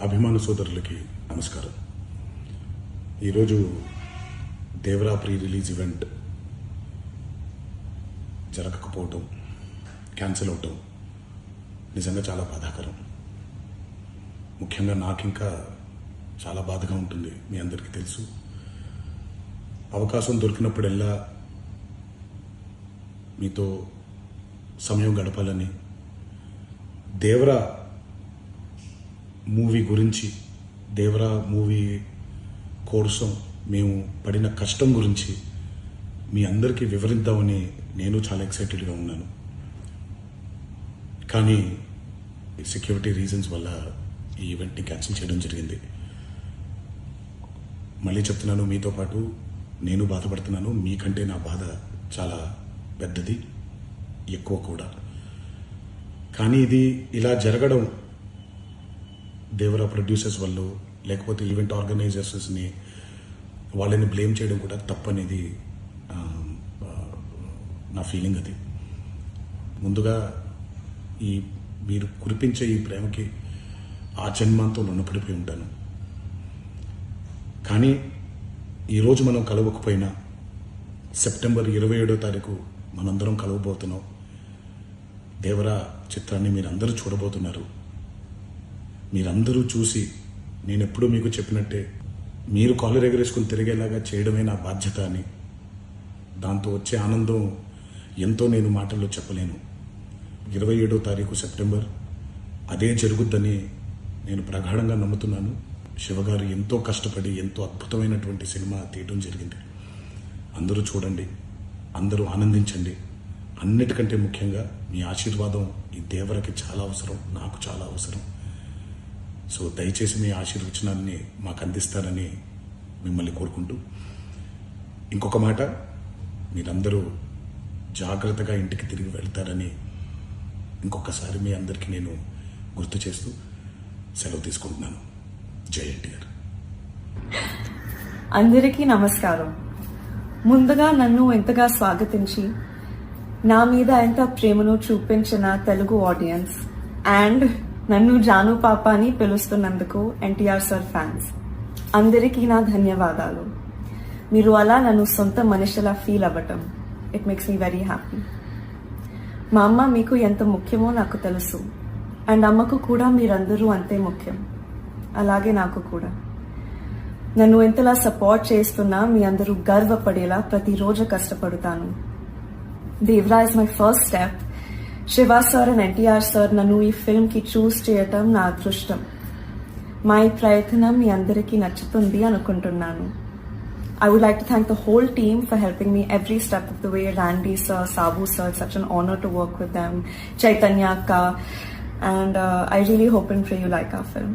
అభిమాన సోదరులకి నమస్కారం. ఈరోజు దేవరా ప్రీ రిలీజ్ ఈవెంట్ జరగకపోవటం, క్యాన్సిల్ అవటం నిజంగా చాలా బాధాకరం. ముఖ్యంగా నాకు ఇంకా చాలా బాధగా ఉంటుంది. మీ అందరికీ తెలుసు. అవకాశం దొరికినప్పుడల్లా మీతో సమయం గడపాలని, దేవరా మూవీ గురించి, దేవరా మూవీ కోసం మేము పడిన కష్టం గురించి మీ అందరికీ వివరిద్దామని నేను చాలా ఎక్సైటెడ్గా ఉన్నాను. కానీ సెక్యూరిటీ రీజన్స్ వల్ల ఈ ఈవెంట్ని క్యాన్సిల్ చేయడం జరిగింది. మళ్ళీ చెప్తున్నాను, మీతో పాటు నేను బాధపడుతున్నాను. మీకంటే నా బాధ చాలా పెద్దది, ఎక్కువ కూడా. కానీ ఇది ఇలా జరగడం దేవరా ప్రొడ్యూసర్స్ వల్ల, లేకపోతే ఈవెంట్ ఆర్గనైజర్స్ని వాళ్ళని బ్లేమ్ చేయడం కూడా తప్పనేది నా ఫీలింగ్. అది ముందుగా మీరు కురిపించే ఈ ప్రేమకి ఆ జన్మంతో రుణపడిపోయి ఉంటాను. కానీ ఈరోజు మనం కలవకపోయినా సెప్టెంబర్ 27వ తారీఖు మనందరం కలవబోతున్నాం. దేవరా చిత్రాన్ని మీరందరూ చూడబోతున్నారు. మీరందరూ చూసి, నేను ఎప్పుడూ మీకు చెప్పినట్టే, మీరు కాలర్ ఎగరేసుకుని తిరిగేలాగా చేయడమే నా బాధ్యత అని, దాంతో వచ్చే ఆనందం ఎంతో నేను మాటల్లో చెప్పలేను. 27వ తారీఖు సెప్టెంబర్ అదే జరుగుద్దని నేను ప్రగాఢంగా నమ్ముతున్నాను. శివగారు ఎంతో కష్టపడి ఎంతో అద్భుతమైనటువంటి సినిమా తీయడం జరిగింది. అందరూ చూడండి, అందరూ ఆనందించండి. అన్నిటికంటే ముఖ్యంగా మీ ఆశీర్వాదం ఈ దేవరకి చాలా అవసరం, నాకు చాలా అవసరం. సో దయచేసి మీ ఆశీర్వచనాన్ని మాకు అందిస్తారని మిమ్మల్ని కోరుకుంటూ, ఇంకొక మాట, మీరందరూ జాగ్రత్తగా ఇంటికి తిరిగి వెళ్తారని ఇంకొకసారి మీ అందరికీ నేను గుర్తు చేస్తూ సెలవు తీసుకుంటున్నాను. జై ఎన్టీఆర్. అందరికీ నమస్కారం. ముందుగా నన్ను ఎంతగా స్వాగతించి నా మీద ఎంత ప్రేమను చూపించిన తెలుగు ఆడియన్స్ అండ్ నన్ను జాను పాప అని పిలుస్తున్నందుకు ఎన్టీఆర్ సార్ ఫ్యాన్స్ అందరికీ నా ధన్యవాదాలు. మీరు అలా నన్ను సొంత మనిషిలా ఫీల్ అవ్వటం, it makes me very happy. మా అమ్మ మీకు ఎంత ముఖ్యమో నాకు తెలుసు, అండ్ అమ్మకు కూడా మీరందరూ అంతే ముఖ్యం, అలాగే నాకు కూడా. నన్ను ఎంతలా సపోర్ట్ చేస్తున్నా మీ అందరూ గర్వపడేలా ప్రతిరోజు కష్టపడతాను. Devara is my first step. Shiva sir and NTR sir నన్ను ఈ ఫిల్మ్ కి చూస్ చేయటం నా అదృష్టం. మా ఈ ప్రయత్నం మీ అందరికీ నచ్చుతుంది అనుకుంటున్నాను. I would like to thank the whole team for helping me every step of the way. Randy sir, Sabu sir, it's such an honor to work with them. Chaitanya Akka, and I really hope and pray you like our film.